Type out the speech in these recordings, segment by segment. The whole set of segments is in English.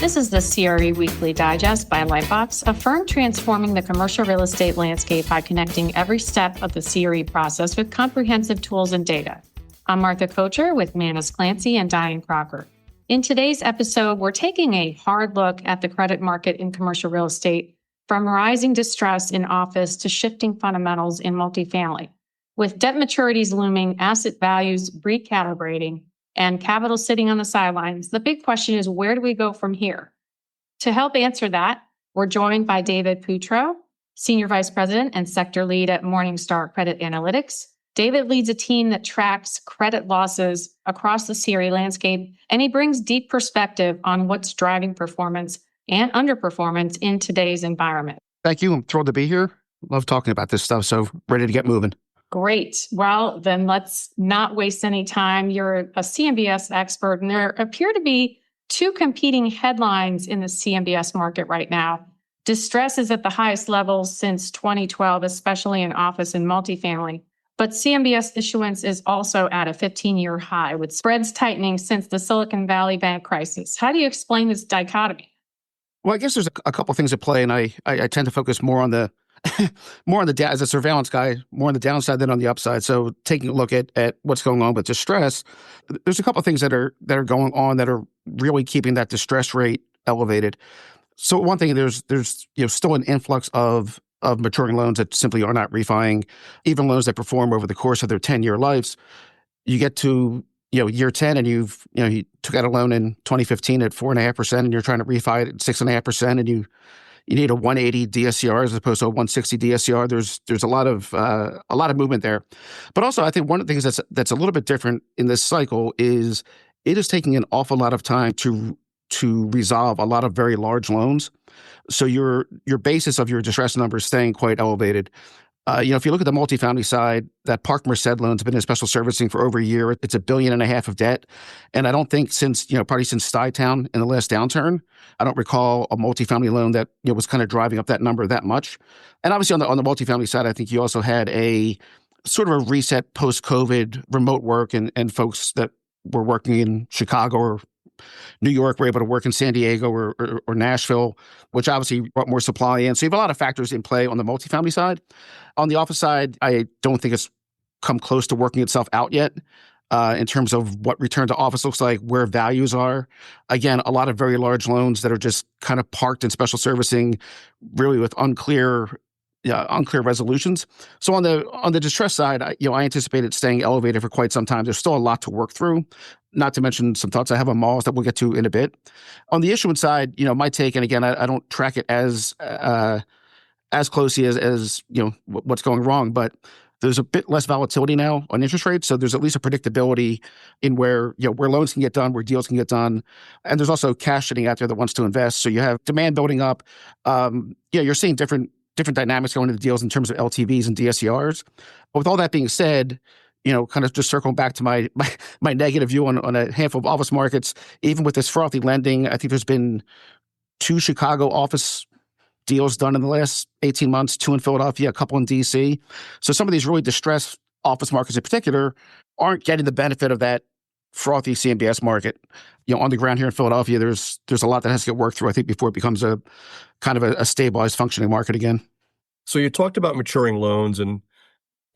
This is the CRE Weekly Digest by LightBox, a firm transforming the commercial real estate landscape by connecting every step of the CRE process with comprehensive tools and data. I'm Martha Kocher with Manus Clancy and Diane Crocker. In today's episode, we're taking a hard look at the credit market in commercial real estate, from rising distress in office to shifting fundamentals in multifamily. With debt maturities looming, asset values recalibrating, and capital sitting on the sidelines, the big question is, where do we go from here? To help answer that, we're joined by David Putro, Senior Vice President and Sector Lead at Morningstar Credit Analytics. David leads a team that tracks credit losses across the CRE landscape, and he brings deep perspective on what's driving performance and underperformance in today's environment. Thank you. I'm thrilled to be here. Love talking about this stuff, so ready to get moving. Great. Well, then let's not waste any time. You're a CMBS expert, and there appear to be two competing headlines in the CMBS market right now. Distress is at the highest levels since 2012, especially in office and multifamily. But CMBS issuance is also at a 15-year high, with spreads tightening since the Silicon Valley Bank crisis. How do you explain this dichotomy? Well, I guess there's a couple things at play, and I tend to focus more on the as a surveillance guy, more on the downside than on the upside. So taking a look at what's going on with distress, there's a couple of things that are going on that are really keeping that distress rate elevated. So one thing, there's still an influx of maturing loans that simply are not refining, even loans that perform over the course of their 10-year lives. You get to year 10 and you took out a loan in 2015 at 4.5%, and you're trying to refi it at 6.5%, and you need a 180 DSCR as opposed to a 160 DSCR. There's a lot of movement there. But also, I think one of the things that's a little bit different in this cycle is it is taking an awful lot of time to resolve a lot of very large loans. So your basis of your distress number is staying quite elevated. If you look at the multifamily side, that Park Merced loan's been in special servicing for over a year. It's $1.5 billion of debt. And I don't think since Stuytown in the last downturn, I don't recall a multifamily loan that was kind of driving up that number that much. And obviously on the multifamily side, I think you also had a sort of a reset post-COVID remote work, and folks that were working in Chicago or New York were able to work in San Diego or Nashville, which obviously brought more supply in. So you have a lot of factors in play on the multifamily side. On the office side, I don't think it's come close to working itself out yet in terms of what return to office looks like, where values are. Again, a lot of very large loans that are just kind of parked in special servicing, really with unclear resolutions. So on the distress side, I anticipate it staying elevated for quite some time. There's still a lot to work through, not to mention some thoughts I have on malls that we'll get to in a bit. On the issuance side, my take, and again, I don't track it as closely as what's going wrong, but there's a bit less volatility now on interest rates. So there's at least a predictability in where loans can get done, where deals can get done. And there's also cash sitting out there that wants to invest. So you have demand building up. You're seeing different dynamics going into the deals in terms of LTVs and DSCRs. But with all that being said, kind of just circling back to my negative view on a handful of office markets, even with this frothy lending, I think there's been 2 Chicago office deals done in the last 18 months, 2 in Philadelphia, a couple in DC. So some of these really distressed office markets in particular aren't getting the benefit of that frothy CMBS market. On the ground here in Philadelphia, there's a lot that has to get worked through, I think, before it becomes a kind of a stabilized, functioning market again. So you talked about maturing loans and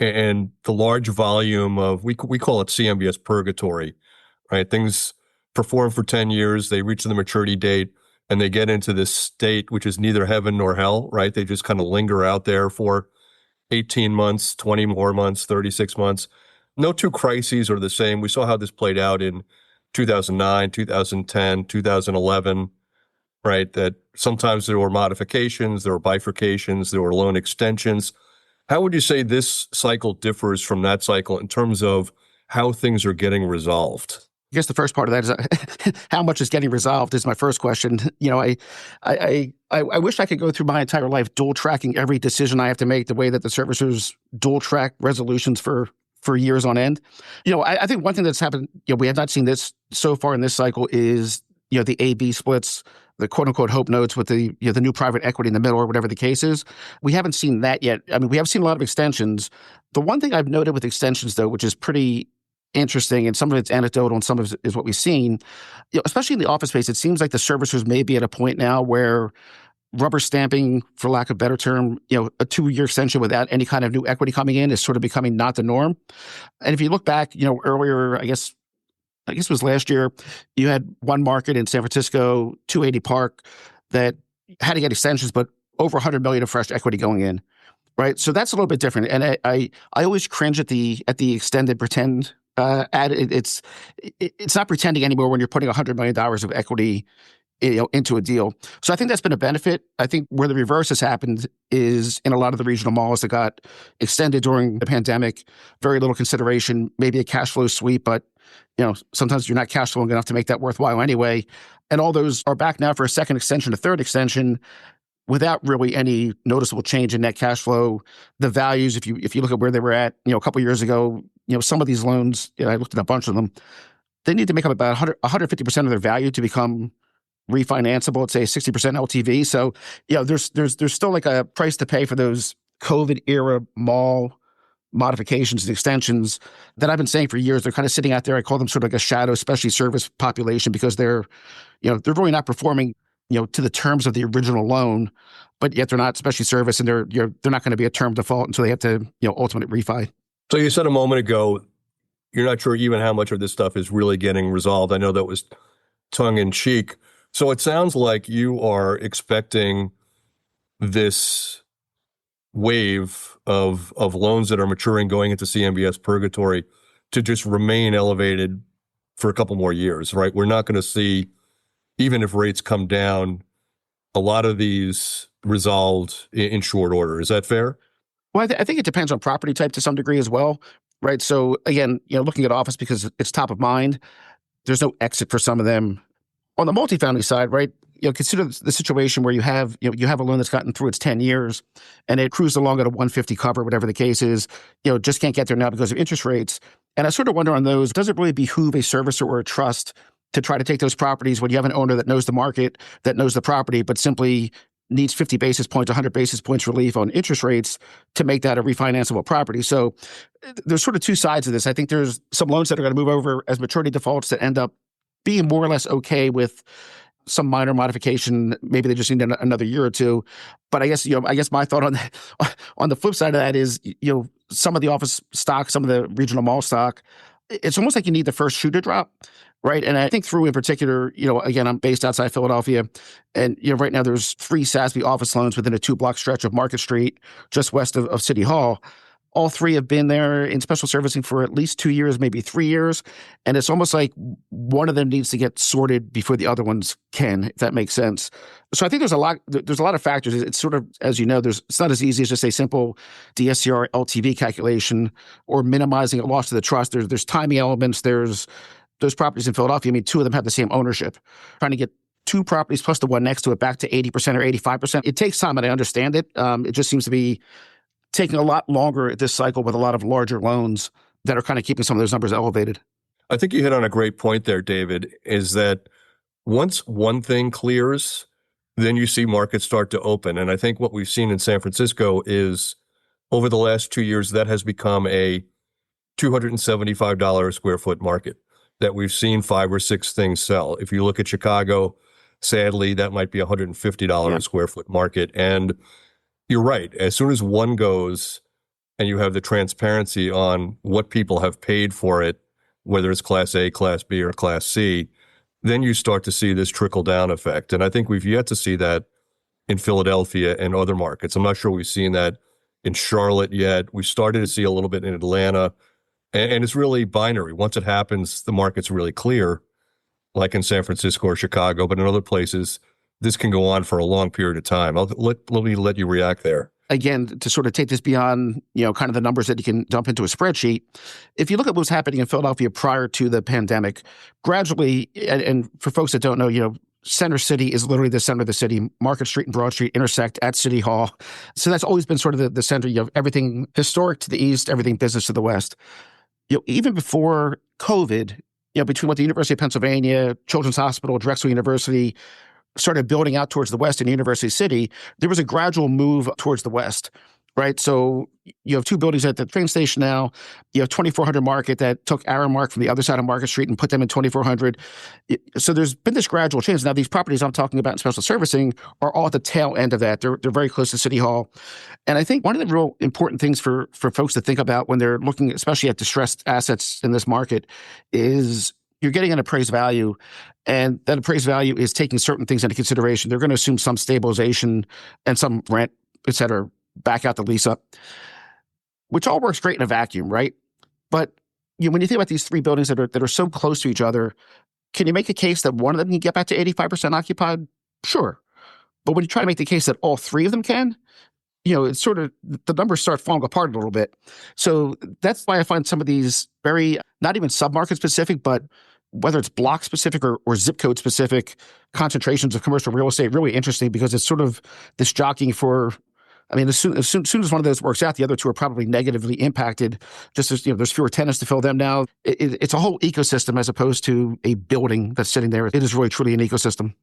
the large volume of, we call it CMBS Purgatory, right? Things perform for 10 years, they reach the maturity date, and they get into this state, which is neither heaven nor hell, right? They just kind of linger out there for 18 months, 20 more months, 36 months. No two crises are the same. We saw how this played out in 2009, 2010, 2011, right? That sometimes there were modifications, there were bifurcations, there were loan extensions. How would you say this cycle differs from that cycle in terms of how things are getting resolved? I guess the first part of that is how much is getting resolved is my first question. I wish I could go through my entire life dual tracking every decision I have to make the way that the servicers dual track resolutions for years on end. I think one thing that's happened, we have not seen this so far in this cycle is, the A-B splits, the quote unquote hope notes with the new private equity in the middle or whatever the case is. We haven't seen that yet. I mean, we have seen a lot of extensions. The one thing I've noted with extensions though, which is pretty interesting, and some of it's anecdotal, and some of it is what we've seen. Especially in the office space, it seems like the servicers may be at a point now where rubber stamping, for lack of a better term, a 2-year extension without any kind of new equity coming in is sort of becoming not the norm. And if you look back, earlier, I guess it was last year, you had one market in San Francisco, 280 Park, that had to get extensions, but over $100 million of fresh equity going in, right? So that's a little bit different. And I always cringe at the extended pretend ad. It's not pretending anymore when you're putting $100 million of equity into a deal. So I think that's been a benefit. I think where the reverse has happened is in a lot of the regional malls that got extended during the pandemic, very little consideration, maybe a cash flow sweep, but sometimes you're not cash flowing enough to make that worthwhile anyway. And all those are back now for a second extension, a third extension, without really any noticeable change in net cash flow. The values, if you look at where they were at, a couple of years ago, some of these loans, I looked at a bunch of them, they need to make up about 150% of their value to become refinanceable at, say, 60% LTV. So, there's still like a price to pay for those COVID era mall modifications and extensions that I've been saying for years. They're kind of sitting out there. I call them sort of like a shadow specialty service population because they're really not performing, to the terms of the original loan, but yet they're not specialty service, and they're not going to be a term default until they have to, ultimate refi. So you said a moment ago, you're not sure even how much of this stuff is really getting resolved. I know that was tongue in cheek. So it sounds like you are expecting this wave of loans that are maturing going into CMBS Purgatory to just remain elevated for a couple more years, right? We're not going to see, even if rates come down, a lot of these resolved in short order. Is that fair? Well, I think it depends on property type to some degree as well, right? So again, looking at office because it's top of mind, there's no exit for some of them. On the multifamily side, right, consider the situation where you have a loan that's gotten through its 10 years and it cruised along at a 150 cover, whatever the case is, just can't get there now because of interest rates. And I sort of wonder on those, does it really behoove a servicer or a trust to try to take those properties when you have an owner that knows the market, that knows the property, but simply needs 50 basis points, 100 basis points relief on interest rates to make that a refinanceable property? So there's sort of two sides of this. I think there's some loans that are going to move over as maturity defaults that end up being more or less okay with some minor modification. Maybe they just need another year or two. But I guess my thought on the flip side of that is, some of the office stock, some of the regional mall stock, it's almost like you need the first shoe to drop, right? And I think through in particular, again, I'm based outside Philadelphia, and right now there's 3 SASB office loans within a 2-block stretch of Market Street, just west of City Hall. All 3 have been there in special servicing for at least 2 years, maybe 3 years. And it's almost like one of them needs to get sorted before the other ones can, if that makes sense. So I think there's a lot of factors. It's sort of, as you know, it's not as easy as just a simple DSCR LTV calculation or minimizing a loss to the trust. There's timing elements. There's those properties in Philadelphia. I mean, 2 of them have the same ownership. Trying to get 2 properties plus the one next to it back to 80% or 85%. It takes time, and I understand it. It just seems to be taking a lot longer at this cycle with a lot of larger loans that are kind of keeping some of those numbers elevated. I think you hit on a great point there, David, is that once one thing clears, then you see markets start to open. And I think what we've seen in San Francisco is over the last 2 years, that has become a $275 a square foot market that we've seen 5 or 6 things sell. If you look at Chicago, sadly, that might be $150 a square foot market. And you're right. As soon as one goes and you have the transparency on what people have paid for it, whether it's Class A, Class B, or Class C, then you start to see this trickle-down effect. And I think we've yet to see that in Philadelphia and other markets. I'm not sure we've seen that in Charlotte yet. We started to see a little bit in Atlanta. And it's really binary. Once it happens, the market's really clear, like in San Francisco or Chicago. But in other places, this can go on for a long period of time. Let me let you react there. Again, to sort of take this beyond, kind of the numbers that you can dump into a spreadsheet, if you look at what was happening in Philadelphia prior to the pandemic, gradually, and for folks that don't know, Center City is literally the center of the city. Market Street and Broad Street intersect at City Hall. So that's always been sort of the center. You have everything historic to the east, everything business to the west. Even before COVID, between what the University of Pennsylvania, Children's Hospital, Drexel University started building out towards the west in University City, there was a gradual move towards the west. right? So you have two buildings at the train station now. You have 2400 Market that took Aramark from the other side of Market Street and put them in 2400. So there's been this gradual change. Now, these properties I'm talking about in special servicing are all at the tail end of that. They're very close to City Hall. And I think one of the real important things for folks to think about when they're looking, especially at distressed assets in this market, is you're getting an appraised value, and that appraised value is taking certain things into consideration. They're going to assume some stabilization and some rent, et cetera, back out the lease up, which all works great in a vacuum, right? But when you think about these three buildings that are so close to each other, can you make a case that one of them can get back to 85% occupied? Sure. But when you try to make the case that all three of them can, it's sort of, the numbers start falling apart a little bit. So that's why I find some of these very, not even submarket specific, but whether it's block specific or zip code specific concentrations of commercial real estate really interesting, because it's sort of this jockeying for, as soon as one of those works out, the other two are probably negatively impacted. Just as there's fewer tenants to fill them now. It's a whole ecosystem as opposed to a building that's sitting there. It is really truly an ecosystem.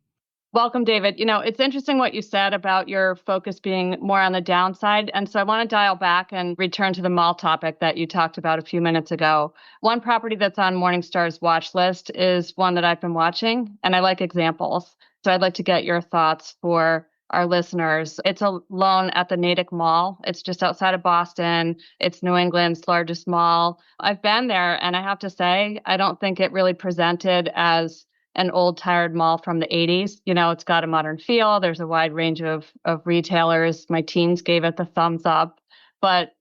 Welcome, David. It's interesting what you said about your focus being more on the downside. And so I want to dial back and return to the mall topic that you talked about a few minutes ago. One property that's on Morningstar's watch list is one that I've been watching, and I like examples. So I'd like to get your thoughts for our listeners. It's a loan at the Natick Mall. It's just outside of Boston. It's New England's largest mall. I've been there, and I have to say, I don't think it really presented as an old tired mall from the 80s. It's got a modern feel. There's a wide range of retailers. My teens gave it the thumbs up, but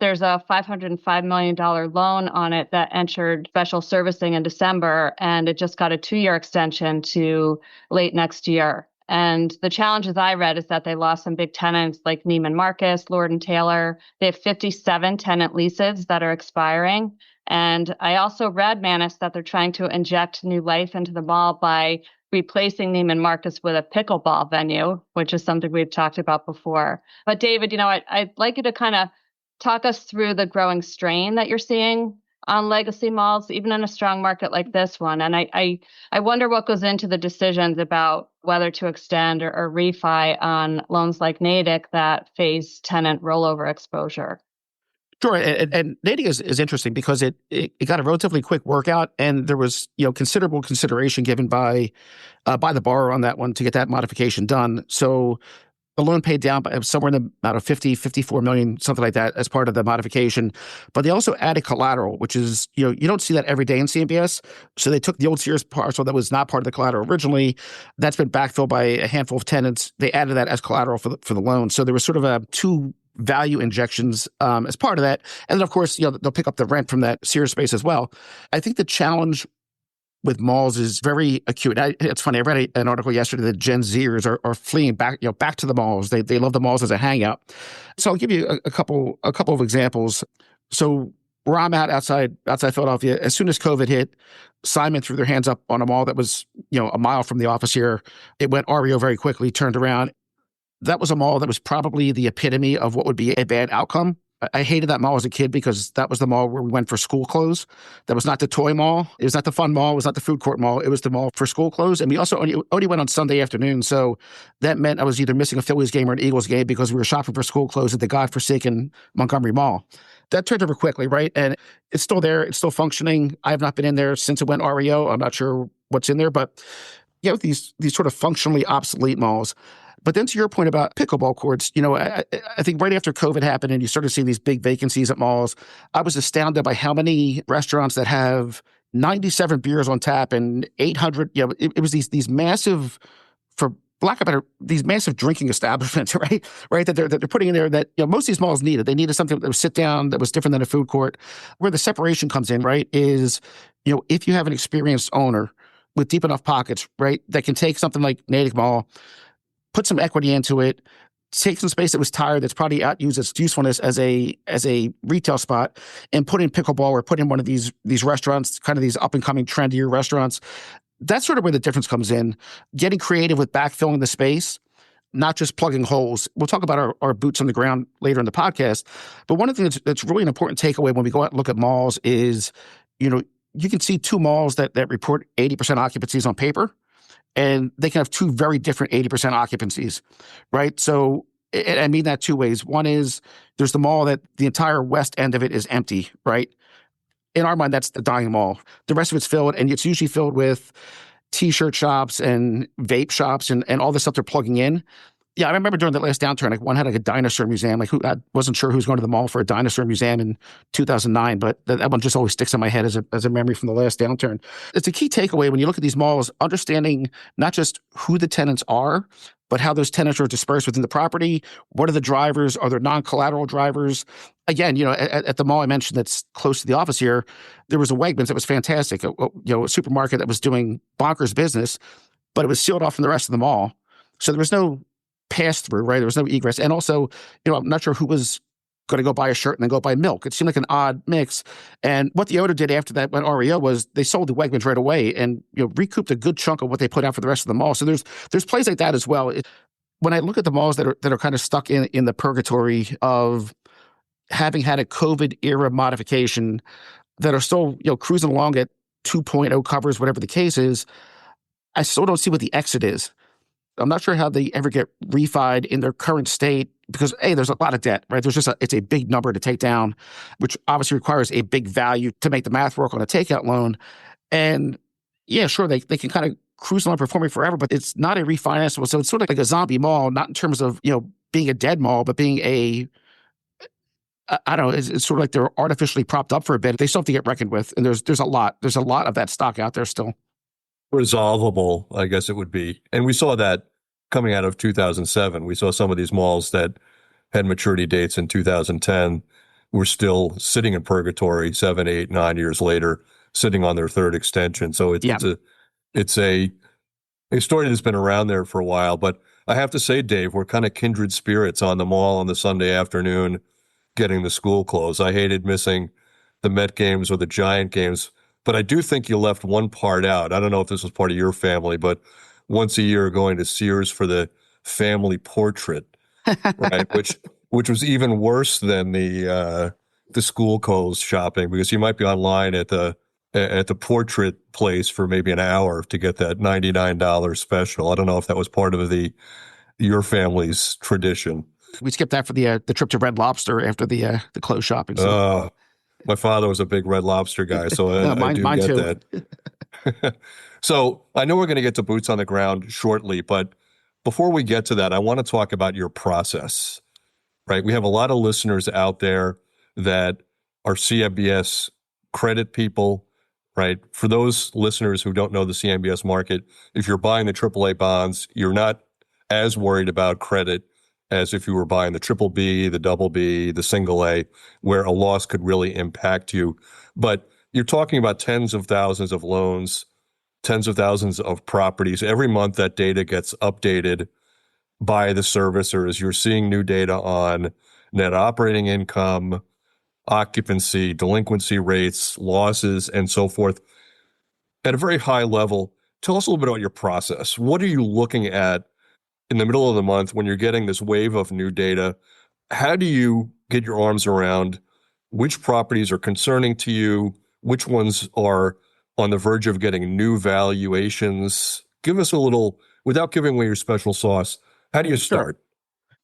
there's a $505 million loan on it that entered special servicing in December, and it just got a 2-year extension to late next year. And the challenges I read is that they lost some big tenants like Neiman Marcus, Lord & Taylor. They have 57 tenant leases that are expiring. And I also read, Manus, that they're trying to inject new life into the mall by replacing Neiman Marcus with a pickleball venue, which is something we've talked about before. But David, I'd like you to kind of talk us through the growing strain that you're seeing on legacy malls, even in a strong market like this one. And I wonder what goes into the decisions about whether to extend or refi on loans like Natick that face tenant rollover exposure. Sure, and Natick is interesting because it got a relatively quick workout, and there was considerable consideration given by the borrower on that one to get that modification done. So the loan paid down by somewhere in the amount of 54 million, something like that, as part of the modification. But they also added collateral, which is you don't see that every day in CMBS. So they took the old Sears parcel that was not part of the collateral originally. That's been backfilled by a handful of tenants. They added that as collateral for the loan. So there was sort of two value injections as part of that. And then, of course, they'll pick up the rent from that Sears space as well. I think the challenge with malls is very acute. It's funny. I read an article yesterday that Gen Zers are fleeing back to the malls. They love the malls as a hangout. So I'll give you a couple of examples. So where I'm at outside Philadelphia, as soon as COVID hit, Simon threw their hands up on a mall that was a mile from the office here. It went REO very quickly, turned around. That was a mall that was probably the epitome of what would be a bad outcome. I hated that mall as a kid because that was the mall where we went for school clothes. That was not the toy mall. It was not the fun mall. It was not the food court mall. It was the mall for school clothes. And we also only went on Sunday afternoon. So that meant I was either missing a Phillies game or an Eagles game because we were shopping for school clothes at the godforsaken Montgomery Mall. That turned over quickly, right? And it's still there. It's still functioning. I have not been in there since it went REO. I'm not sure what's in there, but these sort of functionally obsolete malls. But then to your point about pickleball courts, I think right after COVID happened and you started seeing these big vacancies at malls, I was astounded by how many restaurants that have 97 beers on tap and 800, it was these massive, for lack of better, these massive drinking establishments, right? That they're putting in there that, most of these malls needed. They needed something that was sit down, that was different than a food court. Where the separation comes in, right, is, if you have an experienced owner with deep enough pockets, right, that can take something like Natick Mall, put some equity into it, take some space that was tired, that's probably outused its usefulness as a retail spot, and put in pickleball or put in one of these restaurants, kind of these up-and-coming trendier restaurants. That's sort of where the difference comes in. Getting creative with backfilling the space, not just plugging holes. We'll talk about our boots on the ground later in the podcast. But one of the things that's really an important takeaway when we go out and look at malls is, you can see two malls that report 80% occupancies on paper, and they can have two very different 80% occupancies, right? So I mean that two ways. One is there's the mall that the entire west end of it is empty, right? In our mind, that's the dying mall. The rest of it's filled, and it's usually filled with T-shirt shops and vape shops and all the stuff they're plugging in. Yeah, I remember during the last downturn, like one had like a dinosaur museum. Like I wasn't sure who was going to the mall for a dinosaur museum in 2009, but that one just always sticks in my head as a memory from the last downturn. It's a key takeaway when you look at these malls, understanding not just who the tenants are, but how those tenants are dispersed within the property. What are the drivers? Are there non-collateral drivers? Again, at the mall I mentioned that's close to the office here, there was a Wegmans that was fantastic, a supermarket that was doing bonkers business, but it was sealed off from the rest of the mall. So there was no pass through, right? There was no egress. And also, I'm not sure who was going to go buy a shirt and then go buy milk. It seemed like an odd mix. And what the owner did after that went REO was they sold the Wegmans right away and recouped a good chunk of what they put out for the rest of the mall. So there's plays like that as well. When I look at the malls that are kind of stuck in the purgatory of having had a COVID era modification that are still cruising along at 2.0 covers, whatever the case is, I still don't see what the exit is. I'm not sure how they ever get refied in their current state because there's a lot of debt, right? It's a big number to take down, which obviously requires a big value to make the math work on a takeout loan. And yeah, sure, they can kind of cruise along performing forever, but it's not a refinanceable. So it's sort of like a zombie mall, not in terms of, being a dead mall, but being I don't know, it's sort of like they're artificially propped up for a bit. They still have to get reckoned with. And there's a lot of that stock out there still. Resolvable, I guess it would be. And we saw that coming out of 2007. We saw some of these malls that had maturity dates in 2010 were still sitting in purgatory 7, 8, 9 years later, sitting on their third extension. So it's a story that's been around there for a while. But I have to say, Dave, we're kind of kindred spirits on the mall on the Sunday afternoon, getting the school closed. I hated missing the Met games or the Giant games. But I do think you left one part out. I don't know if this was part of your family, but once a year going to Sears for the family portrait, right? which was even worse than the school clothes shopping, because you might be online at the portrait place for maybe an hour to get that $99 special. I don't know if that was part of your family's tradition. We skipped that for the trip to Red Lobster after the clothes shopping. So. My father was a big Red Lobster guy, so I do get too. That. So I know we're going to get to boots on the ground shortly, but before we get to that, I want to talk about your process, right? We have a lot of listeners out there that are CMBS credit people, right? For those listeners who don't know the CMBS market, if you're buying the AAA bonds, you're not as worried about credit as if you were buying the triple B, the double B, the single A, where a loss could really impact you. But you're talking about tens of thousands of loans, tens of thousands of properties. Every month that data gets updated by the servicers. You're seeing new data on net operating income, occupancy, delinquency rates, losses, and so forth. At a very high level, tell us a little bit about your process. What are you looking at in the middle of the month when you're getting this wave of new data? How do you get your arms around which properties are concerning to you, which ones are on the verge of getting new valuations? Give us a little, without giving away your special sauce, how do you start? Sure.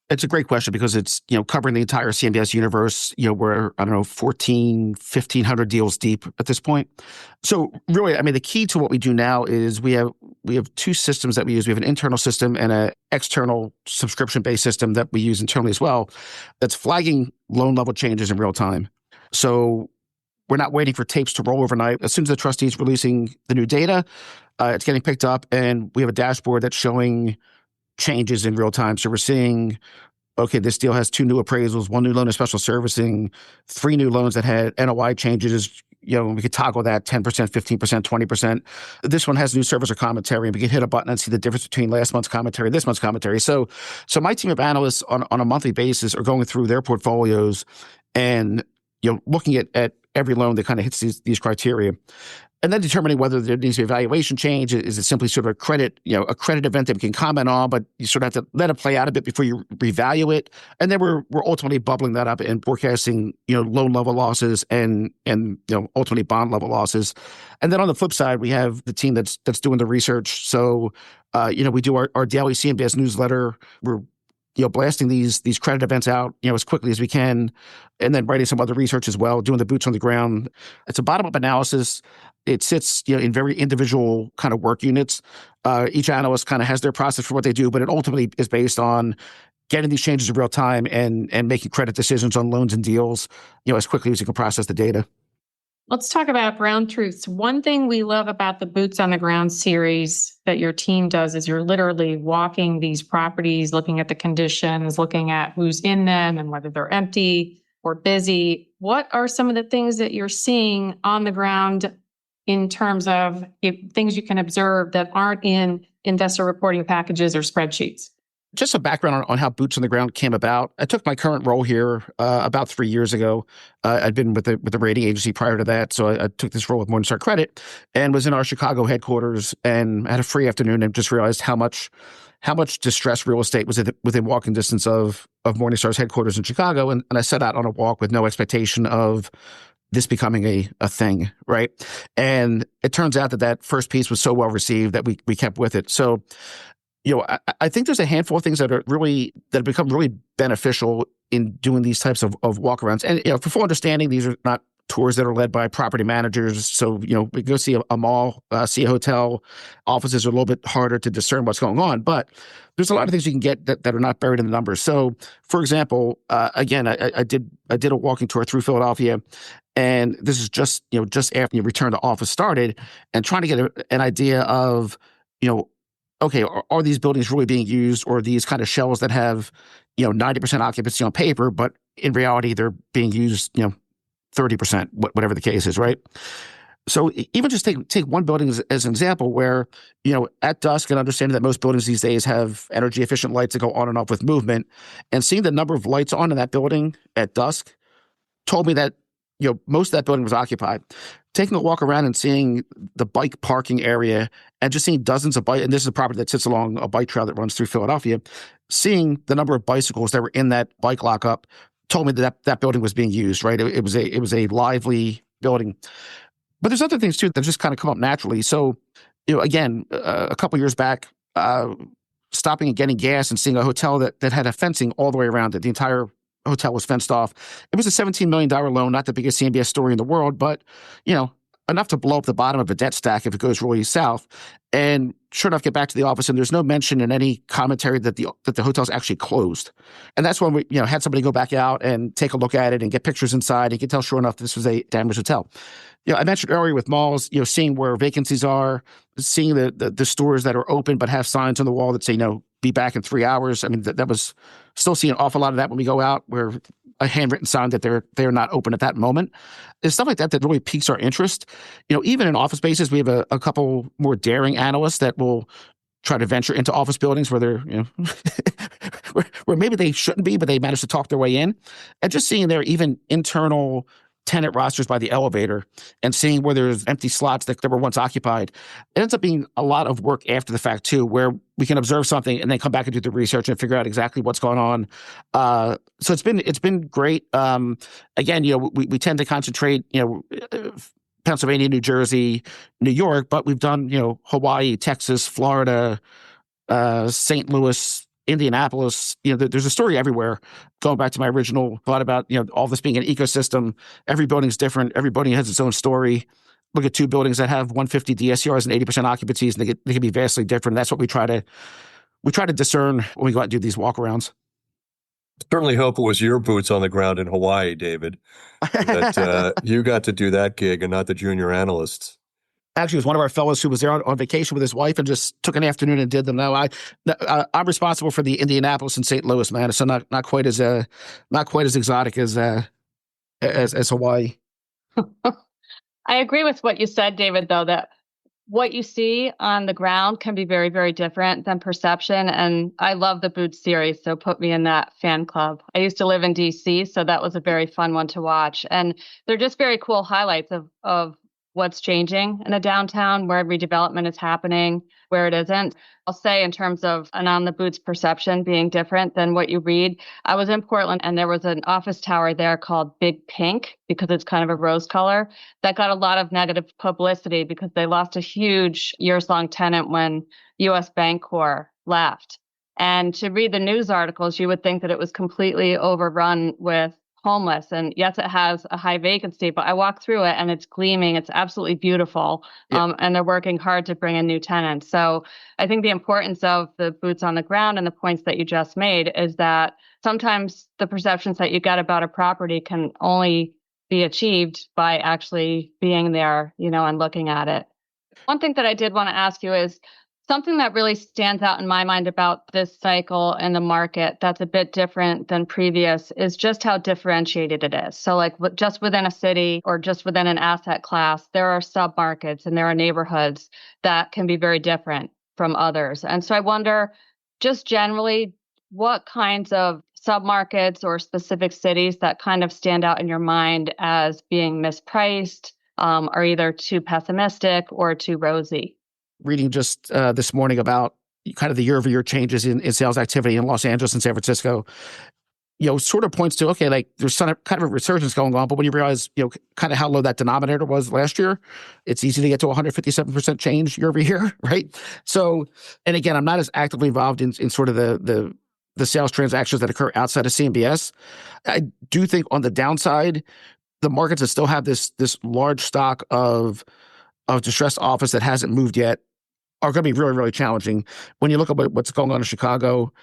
It's a great question because it's, covering the entire CMBS universe. We're, 1,500 deals deep at this point. So really, the key to what we do now is we have two systems that we use. We have an internal system and an external subscription-based system that we use internally as well that's flagging loan level changes in real time. So we're not waiting for tapes to roll overnight. As soon as the trustee is releasing the new data, it's getting picked up, and we have a dashboard that's showing changes in real time. So we're seeing, okay, this deal has 2 new appraisals, 1 new loan of special servicing, 3 new loans that had NOI changes. We could toggle that 10%, 15%, 20%. This one has new servicer commentary, and we can hit a button and see the difference between last month's commentary and this month's commentary. So my team of analysts on a monthly basis are going through their portfolios and looking at every loan that kind of hits these criteria. And then determining whether there needs to be a valuation change. Is it simply sort of a credit event that we can comment on, but you sort of have to let it play out a bit before you revalue it. And then we're ultimately bubbling that up and forecasting, loan level losses and ultimately bond level losses. And then on the flip side, we have the team that's doing the research. So, we do our daily CMBS newsletter. We're blasting these credit events out, as quickly as we can, and then writing some other research as well, doing the boots on the ground. It's a bottom-up analysis. It sits, in very individual kind of work units. Each analyst kind of has their process for what they do, but it ultimately is based on getting these changes in real time and making credit decisions on loans and deals, as quickly as you can process the data. Let's talk about ground truths. One thing we love about the Boots on the Ground series that your team does is you're literally walking these properties, looking at the conditions, looking at who's in them and whether they're empty or busy. What are some of the things that you're seeing on the ground in terms of things you can observe that aren't in investor reporting packages or spreadsheets? Just some background on how Boots on the Ground came about. I took my current role here about 3 years ago. I'd been with the rating agency prior to that, so I took this role with Morningstar Credit and was in our Chicago headquarters and had a free afternoon and just realized how much distressed real estate was within walking distance of Morningstar's headquarters in Chicago. And I set out on a walk with no expectation of this becoming a thing, right? And it turns out that first piece was so well received that we kept with it. So I think there's a handful of things that have become really beneficial in doing these types of walkarounds. And for full understanding, these are not tours that are led by property managers. So we go see a mall, see a hotel. Offices are a little bit harder to discern what's going on, but there's a lot of things you can get that are not buried in the numbers. So, for example, again, I did a walking tour through Philadelphia, and this is just after your return to office started, and trying to get an idea of okay, are these buildings really being used, or are these kind of shells that have, 90% occupancy on paper, but in reality, they're being used, 30%, whatever the case is, right? So even just take one building as an example where, at dusk, and understanding that most buildings these days have energy efficient lights that go on and off with movement, and seeing the number of lights on in that building at dusk told me that, most of that building was occupied. Taking a walk around and seeing the bike parking area and just seeing dozens of bikes, and this is a property that sits along a bike trail that runs through Philadelphia, seeing the number of bicycles that were in that bike lockup told me that building was being used, right? It was a lively building. But there's other things too that just kind of come up naturally. So, again, a couple years back, stopping and getting gas and seeing a hotel that had a fencing all the way around it. The entire hotel was fenced off. It was a $17 million loan, not the biggest CMBS story in the world, but, enough to blow up the bottom of a debt stack if it goes really south. And sure enough, get back to the office, and there's no mention in any commentary that the hotel's actually closed. And that's when we, had somebody go back out and take a look at it and get pictures inside. You can tell, sure enough, this was a damaged hotel. I mentioned earlier with malls, seeing where vacancies are, seeing the stores that are open but have signs on the wall that say, be back in 3 hours. I mean, that was still seeing an awful lot of that when we go out, where a handwritten sign that they're not open at that moment. There's stuff like that really piques our interest. Even in office spaces, we have a couple more daring analysts that will try to venture into office buildings where they're, where maybe they shouldn't be, but they manage to talk their way in. And just seeing their even internal tenant rosters by the elevator and seeing where there's empty slots that were once occupied. It ends up being a lot of work after the fact too, where we can observe something and then come back and do the research and figure out exactly what's going on. So it's been great. Again, we tend to concentrate, Pennsylvania, New Jersey, New York, but we've done, Hawaii, Texas, Florida, St. Louis, Indianapolis. There's a story everywhere. Going back to my original thought about, all this being an ecosystem, every building's different. Every building has its own story. Look at two buildings that have 150 DSCRs and 80% occupancies, and they can be vastly different. That's what we try to discern when we go out and do these walkarounds. Certainly hope it was your boots on the ground in Hawaii, David, that you got to do that gig and not the junior analysts. Actually, it was one of our fellows who was there on vacation with his wife and just took an afternoon and did them. No, I'm responsible for the Indianapolis and St. Louis, man. So not quite as exotic as Hawaii. I agree with what you said, David, though, that what you see on the ground can be very, very different than perception. And I love the Boots series, so put me in that fan club. I used to live in DC, so that was a very fun one to watch. And they're just very cool highlights of what's changing in the downtown, where redevelopment is happening, where it isn't. I'll say in terms of an on the Boots perception being different than what you read. I was in Portland and there was an office tower there called Big Pink because it's kind of a rose color that got a lot of negative publicity because they lost a huge years-long tenant when US Bancorp left. And to read the news articles, you would think that it was completely overrun with homeless. And yes, it has a high vacancy, but I walk through it and it's gleaming. It's absolutely beautiful. Yeah. And they're working hard to bring in new tenants. So I think the importance of the boots on the ground and the points that you just made is that sometimes the perceptions that you get about a property can only be achieved by actually being there, and looking at it. One thing that I did want to ask you is something that really stands out in my mind about this cycle and the market that's a bit different than previous is just how differentiated it is. So like just within a city or just within an asset class, there are submarkets and there are neighborhoods that can be very different from others. And so I wonder, just generally, what kinds of submarkets or specific cities that kind of stand out in your mind as being mispriced, are either too pessimistic or too rosy? Reading just this morning about kind of the year-over-year changes in sales activity in Los Angeles and San Francisco, sort of points to, okay, like there's kind of a resurgence going on, but when you realize, kind of how low that denominator was last year, it's easy to get to 157% change year over year, right? So, and again, I'm not as actively involved in sort of the sales transactions that occur outside of CMBS. I do think on the downside, the markets that still have this large stock of distressed office that hasn't moved yet are going to be really, really challenging. When you look at what's going on in Chicago,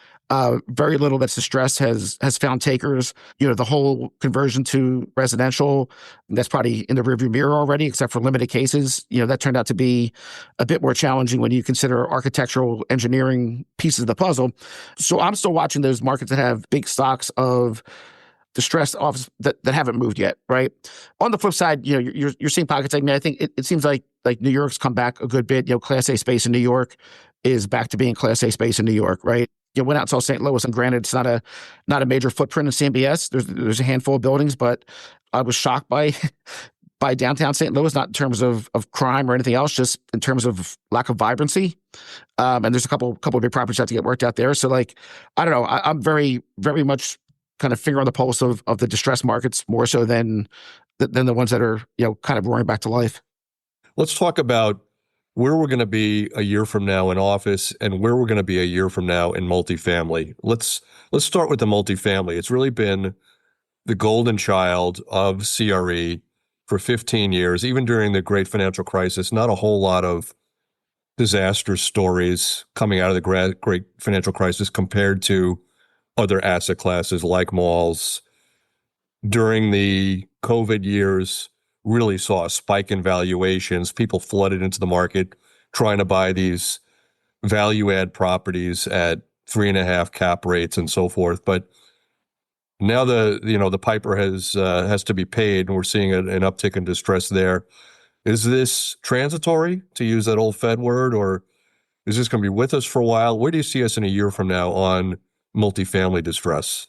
very little that's distressed has found takers. The whole conversion to residential, that's probably in the rearview mirror already, except for limited cases. That turned out to be a bit more challenging when you consider architectural engineering pieces of the puzzle. So I'm still watching those markets that have big stocks of distressed office that haven't moved yet, right? On the flip side, you're seeing pockets. I mean, I think it seems like New York's come back a good bit. Class A space in New York is back to being Class A space in New York, right? Went out and saw St. Louis, and granted, it's not a major footprint in CMBS. There's a handful of buildings, but I was shocked by downtown St. Louis, not in terms of crime or anything else, just in terms of lack of vibrancy. And there's a couple of big properties that have to get worked out there. So, like, I don't know. I'm very, very much kind of finger on the pulse of the distressed markets more so than the ones that are, kind of roaring back to life. Let's talk about where we're going to be a year from now in office and where we're going to be a year from now in multifamily. Let's start with the multifamily. It's really been the golden child of CRE for 15 years. Even during the great financial crisis, not a whole lot of disaster stories coming out of the great financial crisis compared to other asset classes like malls. During the COVID years, really saw a spike in valuations. People flooded into the market trying to buy these value add properties at 3.5 cap rates and so forth. But now the piper has to be paid, and we're seeing an uptick in distress there. Is this transitory, to use that old Fed word, or is this going to be with us for a while? Where do you see us in a year from now on multifamily distress?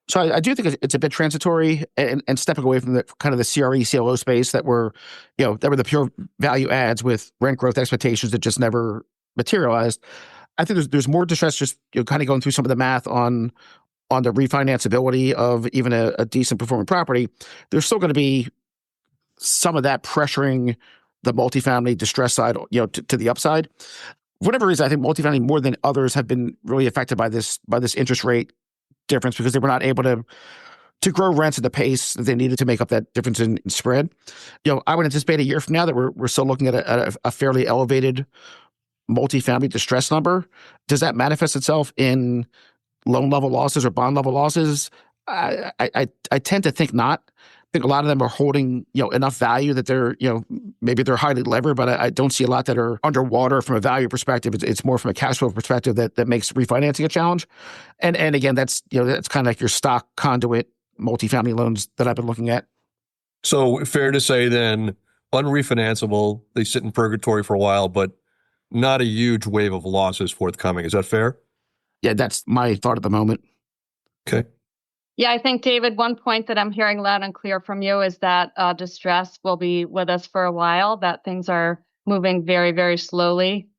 So I do think it's a bit transitory and stepping away from the kind of the CRE CLO space that were the pure value adds with rent growth expectations that just never materialized. I think there's more distress just kind of going through some of the math on the refinanceability of even a decent performing property. There's still going to be some of that pressuring the multifamily distress side, to the upside. For whatever reason, I think multifamily more than others have been really affected by this interest rate difference because they were not able to grow rents at the pace that they needed to make up that difference in spread. I would anticipate a year from now that we're still looking at a fairly elevated multifamily distress number. Does that manifest itself in loan level losses or bond level losses? I tend to think not. I think a lot of them are holding, enough value that they're, maybe they're highly levered, but I don't see a lot that are underwater from a value perspective. It's more from a cash flow perspective that makes refinancing a challenge. And again, that's kind of like your stock conduit multifamily loans that I've been looking at. So fair to say then, unrefinanceable, they sit in purgatory for a while, but not a huge wave of losses forthcoming. Is that fair? Yeah, that's my thought at the moment. Okay. Yeah, I think, David, one point that I'm hearing loud and clear from you is that distress will be with us for a while, that things are moving very, very slowly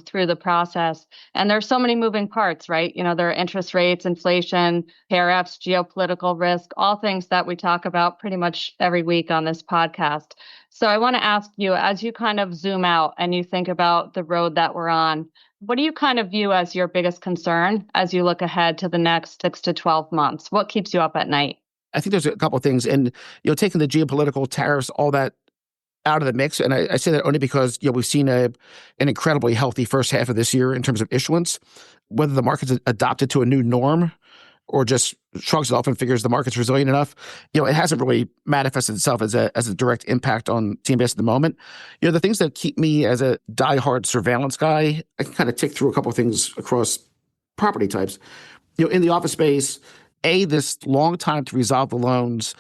through the process. And there's so many moving parts, right? There are interest rates, inflation, tariffs, geopolitical risk, all things that we talk about pretty much every week on this podcast. So I want to ask you, as you kind of zoom out and you think about the road that we're on, what do you kind of view as your biggest concern as you look ahead to the next 6 to 12 months? What keeps you up at night? I think there's a couple of things, and taking the geopolitical tariffs, all that out of the mix, and I say that only because we've seen an incredibly healthy first half of this year in terms of issuance. Whether the market's adopted to a new norm or just shrugs it off and figures the market's resilient enough, it hasn't really manifested itself as a direct impact on CMBS at the moment. The things that keep me as a diehard surveillance guy, I can kind of tick through a couple of things across property types. In the office space, this long time to resolve the loans.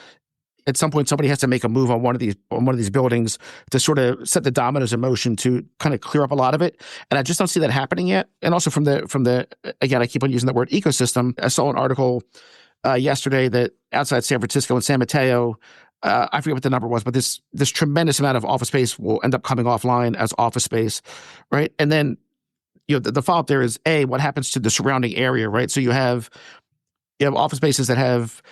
At some point, somebody has to make a move on one of these buildings to sort of set the dominoes in motion to kind of clear up a lot of it. And I just don't see that happening yet. And also from the again, I keep on using the word ecosystem. I saw an article yesterday that outside San Francisco and San Mateo, I forget what the number was, but this tremendous amount of office space will end up coming offline as office space, right? And then the follow-up there is what happens to the surrounding area, right? So you have office spaces that have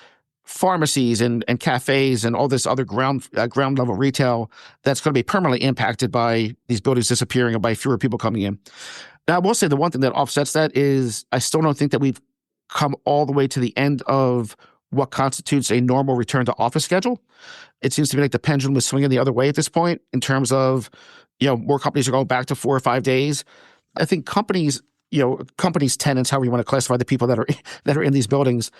pharmacies and cafes and all this other ground level retail that's going to be permanently impacted by these buildings disappearing or by fewer people coming in. Now, I will say the one thing that offsets that is I still don't think that we've come all the way to the end of what constitutes a normal return to office schedule. It seems to me like the pendulum is swinging the other way at this point in terms of, more companies are going back to 4 or 5 days. I think companies, tenants, however you want to classify the people that are in these buildings,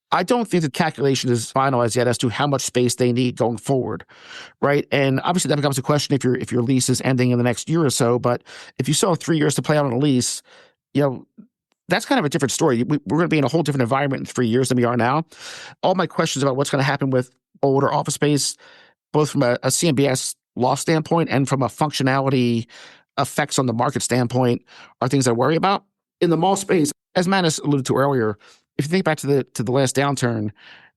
I don't think the calculation is finalized yet as to how much space they need going forward, right? And obviously that becomes a question if your lease is ending in the next year or so. But if you still have 3 years to play out on a lease, that's kind of a different story. We're going to be in a whole different environment in 3 years than we are now. All my questions about what's going to happen with older office space, both from a CMBS loss standpoint and from a functionality effects on the market standpoint, are things I worry about. In the mall space, as Manus alluded to earlier, if you think back to the last downturn,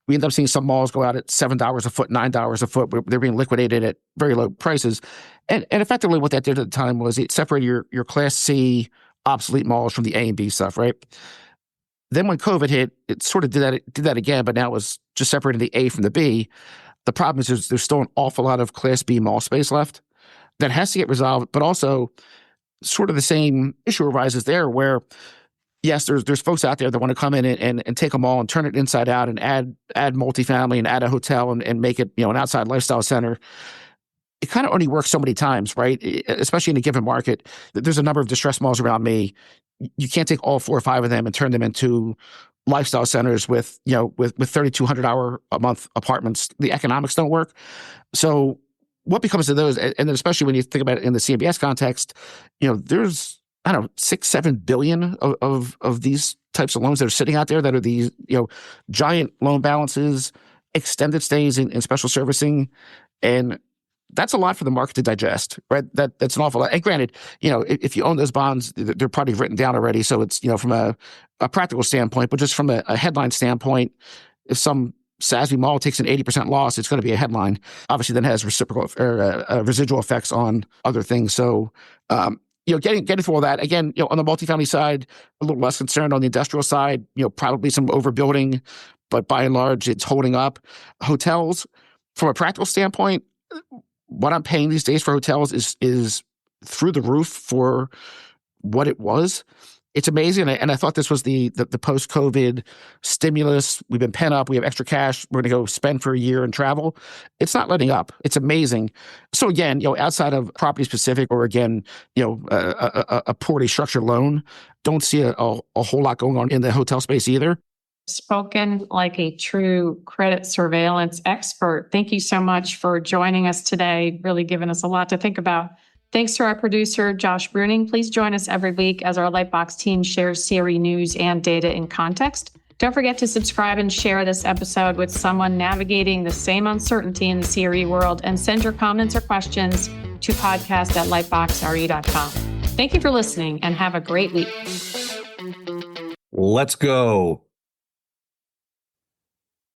we ended up seeing some malls go out at $7 a foot, $9 a foot. They're being liquidated at very low prices. And effectively what that did at the time was it separated your Class C obsolete malls from the A and B stuff, right? Then when COVID hit, it sort of did that again, but now it was just separating the A from the B. The problem is there's still an awful lot of Class B mall space left that has to get resolved, but also sort of the same issue arises there where yes, there's folks out there that want to come in and take a mall and turn it inside out and add multifamily and add a hotel and make it an outside lifestyle center. It kind of only works so many times, right? Especially in a given market. There's a number of distressed malls around me. You can't take all 4 or 5 of them and turn them into lifestyle centers with 3,200 hour a month apartments. The economics don't work. So what becomes of those? And then especially when you think about it in the CMBS context, there's I don't know, 6-7 billion of these types of loans that are sitting out there that are these, giant loan balances, extended stays in special servicing. And that's a lot for the market to digest, right? That's an awful lot. And granted, if you own those bonds, they're probably written down already. So it's, from a practical standpoint, but just from a headline standpoint, if some SASB mall takes an 80% loss, it's going to be a headline. Obviously, then has residual effects on other things. So, getting through all that, again, on the multifamily side, a little less concerned. On the industrial side, probably some overbuilding, but by and large, it's holding up. Hotels, from a practical standpoint, what I'm paying these days for hotels is through the roof for what it was. It's amazing, and I thought this was the post-COVID stimulus. We've been pent up. We have extra cash. We're going to go spend for a year and travel. It's not letting up. It's amazing. So again, outside of property specific, or again, a poorly structured loan, don't see a whole lot going on in the hotel space either. Spoken like a true credit surveillance expert. Thank you so much for joining us today. Really giving us a lot to think about. Thanks to our producer, Josh Bruning. Please join us every week as our LightBox team shares CRE news and data in context. Don't forget to subscribe and share this episode with someone navigating the same uncertainty in the CRE world, and send your comments or questions to podcast@lightboxre.com. Thank you for listening and have a great week. Let's go.